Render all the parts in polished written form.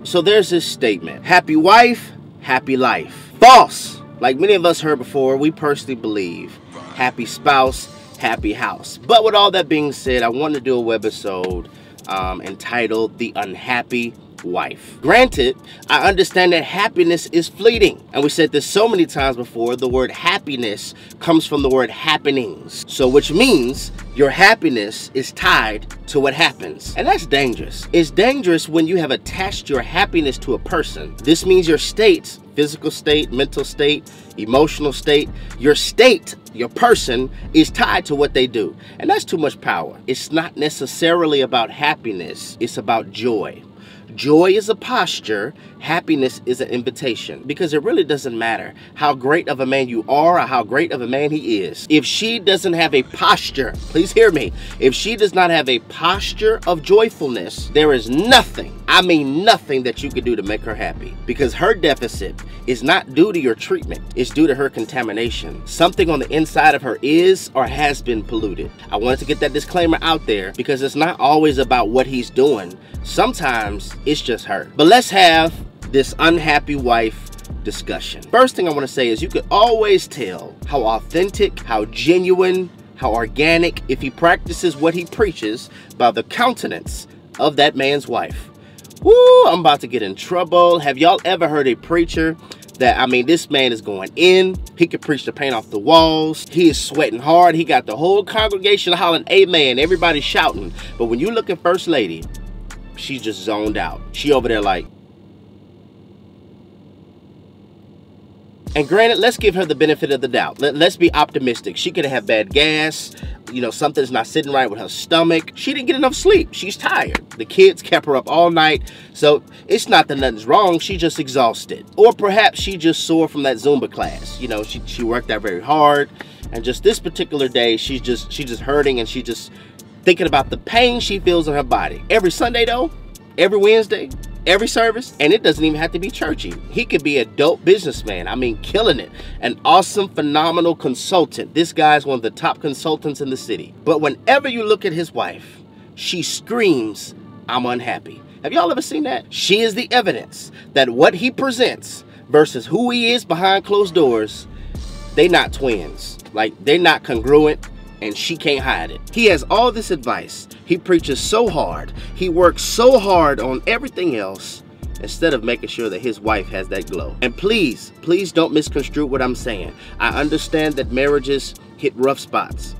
So there's this statement, happy wife, happy life. False. Like many of us heard before, we personally believe happy spouse, happy house. But with all that being said, I want to do a webisode entitled The Unhappy Wife. Granted, I understand that happiness is fleeting. And we said this so many times before, the word happiness comes from the word happenings. So which means your happiness is tied to what happens. And that's dangerous. It's dangerous when you have attached your happiness to a person. This means your state, physical state, mental state, emotional state, your person is tied to what they do. And that's too much power. It's not necessarily about happiness. It's about joy. Joy is a posture, happiness is an invitation, because it really doesn't matter how great of a man you are or how great of a man he is. If she doesn't have a posture, please hear me, if she does not have a posture of joyfulness, there is nothing, I mean nothing that you could do to make her happy, because her deficit is not due to your treatment, it's due to her contamination. Something on the inside of her is or has been polluted. I wanted to get that disclaimer out there because it's not always about what he's doing. Sometimes it's just her. But let's have this unhappy wife discussion. First thing I want to say is you could always tell how authentic, how genuine, how organic, if he practices what he preaches, by the countenance of that man's wife. Woo, I'm about to get in trouble. Have y'all ever heard a preacher that, I mean, this man is going in, he could preach the paint off the walls, he is sweating hard, he got the whole congregation hollering amen, everybody's shouting. But when you look at First Lady, she's just zoned out. She over there like. And granted, let's give her the benefit of the doubt. Let's be optimistic. She could have bad gas. You know, something's not sitting right with her stomach. She didn't get enough sleep. She's tired. The kids kept her up all night. So it's not that nothing's wrong. She's just exhausted. Or perhaps she just sore from that Zumba class. You know, she worked out very hard. And just this particular day, she's just hurting, and she just thinking about the pain she feels in her body. Every Sunday though, every Wednesday, every service, and it doesn't even have to be churchy. He could be a dope businessman. I mean, killing it. An awesome, phenomenal consultant. This guy's one of the top consultants in the city. But whenever you look at his wife, she screams, I'm unhappy. Have y'all ever seen that? She is the evidence that what he presents versus who he is behind closed doors, they not twins. Like, they're not congruent. And she can't hide it. He has all this advice. He preaches so hard. He works so hard on everything else instead of making sure that his wife has that glow. And please, please don't misconstrue what I'm saying. I understand that marriages hit rough spots.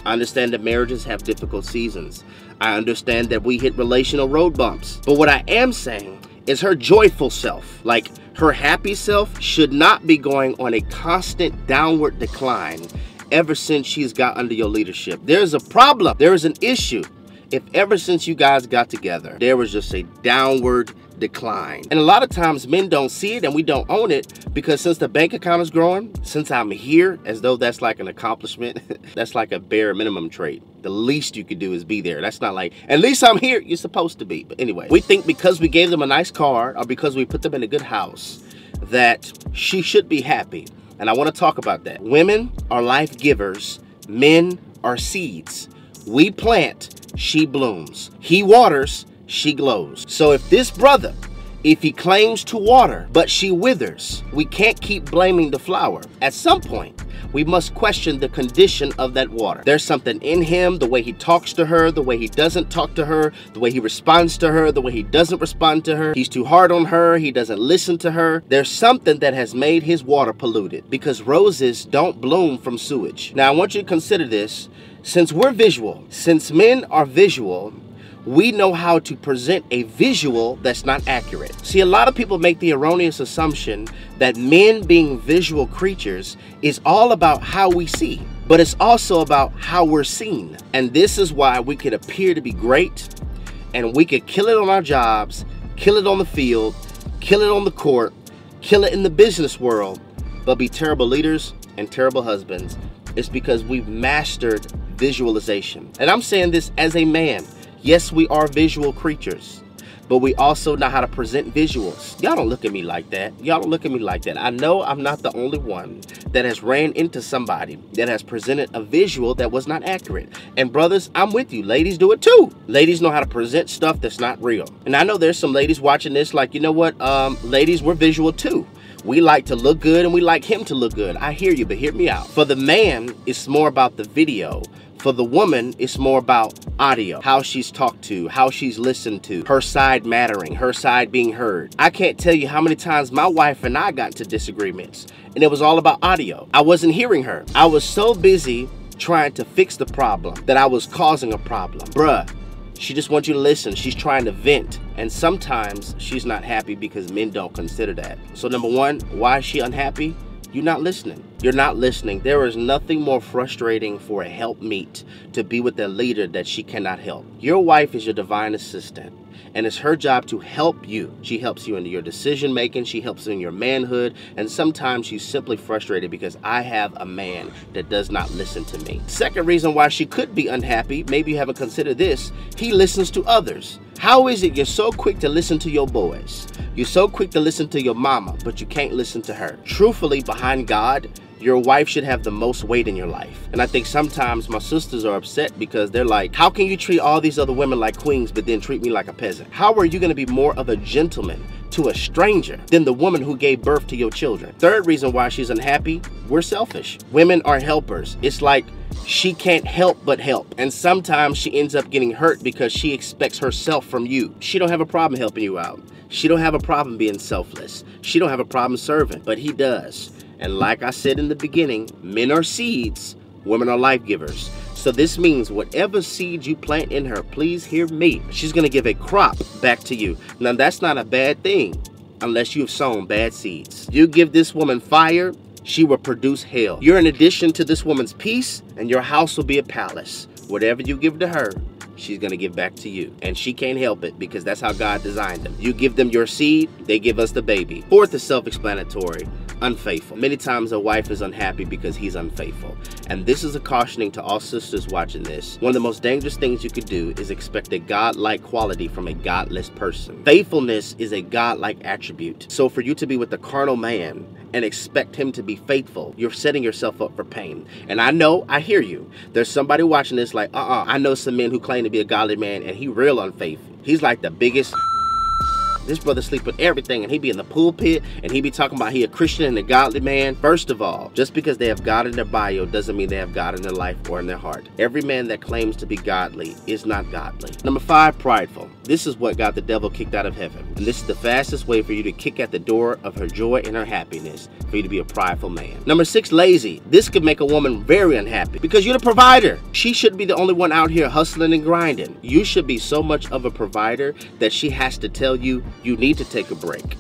I understand that marriages have difficult seasons. I understand that we hit relational road bumps. But what I am saying is her joyful self, like her happy self, should not be going on a constant downward decline ever since she's got under your leadership. There's a problem. There is an issue. If ever since you guys got together, there was just a downward decline. And a lot of times men don't see it and we don't own it, because since the bank account is growing, since I'm here, as though that's like an accomplishment, that's like a bare minimum trait. The least you could do is be there. That's not like, at least I'm here, you're supposed to be. But anyway, we think because we gave them a nice car or because we put them in a good house, that she should be happy. And I want to talk about that. Women are life givers. Men are seeds. We plant, she blooms. He waters, she glows. So if this brother, if he claims to water, but she withers, we can't keep blaming the flower. At some point, we must question the condition of that water. There's something in him, the way he talks to her, the way he doesn't talk to her, the way he responds to her, the way he doesn't respond to her. He's too hard on her. He doesn't listen to her. There's something that has made his water polluted, because roses don't bloom from sewage. Now, I want you to consider this. Since we're visual, since men are visual, we know how to present a visual that's not accurate. See, a lot of people make the erroneous assumption that men, being visual creatures, is all about how we see, but it's also about how we're seen. And this is why we could appear to be great, and we could kill it on our jobs, kill it on the field, kill it on the court, kill it in the business world, but be terrible leaders and terrible husbands. It's because we've mastered visualization. And I'm saying this as a man. Yes, we are visual creatures. but we also know how to present visuals. Y'all don't look at me like that. Y'all don't look at me like that. I know I'm not the only one that has ran into somebody that has presented a visual that was not accurate. And brothers, I'm with you. Ladies do it too. Ladies know how to present stuff that's not real. And I know there's some ladies watching this like, you know what, ladies, we're visual too. We like to look good and we like him to look good. I hear you, but hear me out. For the man, it's more about the video. For the woman, it's more about audio, how she's talked to, how she's listened to, her side mattering, her side being heard. I can't tell you how many times my wife and I got into disagreements, and it was all about audio. I wasn't hearing her. I was so busy trying to fix the problem that I was causing a problem. Bruh, she just wants you to listen. She's trying to vent. And sometimes she's not happy because men don't consider that. So number one, why is she unhappy? You're not listening. You're not listening. There is nothing more frustrating for a helpmeet to be with a leader that she cannot help. Your wife is your divine assistant, and it's her job to help you. She helps you in your decision making. She helps in your manhood. And sometimes she's simply frustrated because I have a man that does not listen to me. Second reason why she could be unhappy, maybe you haven't considered this, he listens to others. How is it you're so quick to listen to your boys? You're so quick to listen to your mama, but you can't listen to her. Truthfully, behind God, your wife should have the most weight in your life. And I think sometimes my sisters are upset because they're like, how can you treat all these other women like queens but then treat me like a peasant? How are you going to be more of a gentleman to a stranger than the woman who gave birth to your children? Third reason why she's unhappy, we're selfish. Women are helpers. It's like she can't help but help. And sometimes she ends up getting hurt because she expects herself from you. She don't have a problem helping you out. She don't have a problem being selfless. She don't have a problem serving, but he does. And like I said in the beginning, men are seeds, women are life givers. So this means whatever seed you plant in her, please hear me, she's gonna give a crop back to you. Now that's not a bad thing unless you've sown bad seeds. You give this woman fire, she will produce hell. You're an addition to this woman's peace, and your house will be a palace. Whatever you give to her, she's gonna give back to you. And she can't help it because that's how God designed them. You give them your seed, they give us the baby. Fourth is self-explanatory. Unfaithful. Many times a wife is unhappy because he's unfaithful. And this is a cautioning to all sisters watching this. One of the most dangerous things you could do is expect a God-like quality from a godless person. Faithfulness is a God-like attribute. So for you to be with a carnal man and expect him to be faithful, you're setting yourself up for pain. And I know, I hear you. There's somebody watching this like, I know some men who claim to be a godly man and he real unfaithful. He's like the biggest. This brother sleep with everything, and he be in the pulpit, and he be talking about he a Christian and a godly man. First of all, just because they have God in their bio doesn't mean they have God in their life or in their heart. Every man that claims to be godly is not godly. Number 5, prideful. This is what got the devil kicked out of heaven. And this is the fastest way for you to kick at the door of her joy and her happiness, for you to be a prideful man. Number 6, lazy. This could make a woman very unhappy because you're the provider. She shouldn't be the only one out here hustling and grinding. You should be so much of a provider that she has to tell you, you need to take a break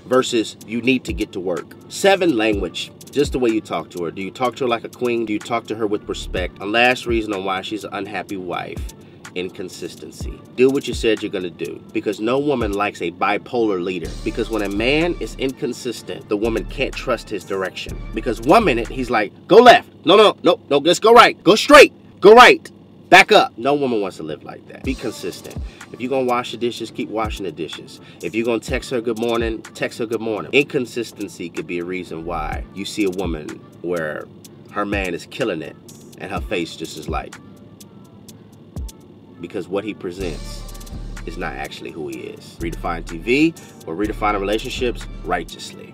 versus you need to get to work. 7, language. Just the way you talk to her. Do you talk to her like a queen? Do you talk to her with respect? And last reason on why she's an unhappy wife, inconsistency. Do what you said you're going to do, because no woman likes a bipolar leader. Because when a man is inconsistent, the woman can't trust his direction. Because 1 minute he's like, go left. No, let's go right. Go straight. Go right. Back up. No woman wants to live like that. Be consistent. If you're going to wash the dishes, keep washing the dishes. If you're going to text her good morning, text her good morning. Inconsistency could be a reason why you see a woman where her man is killing it and her face just is like, because what he presents is not actually who he is. Redefined TV, or redefining relationships righteously.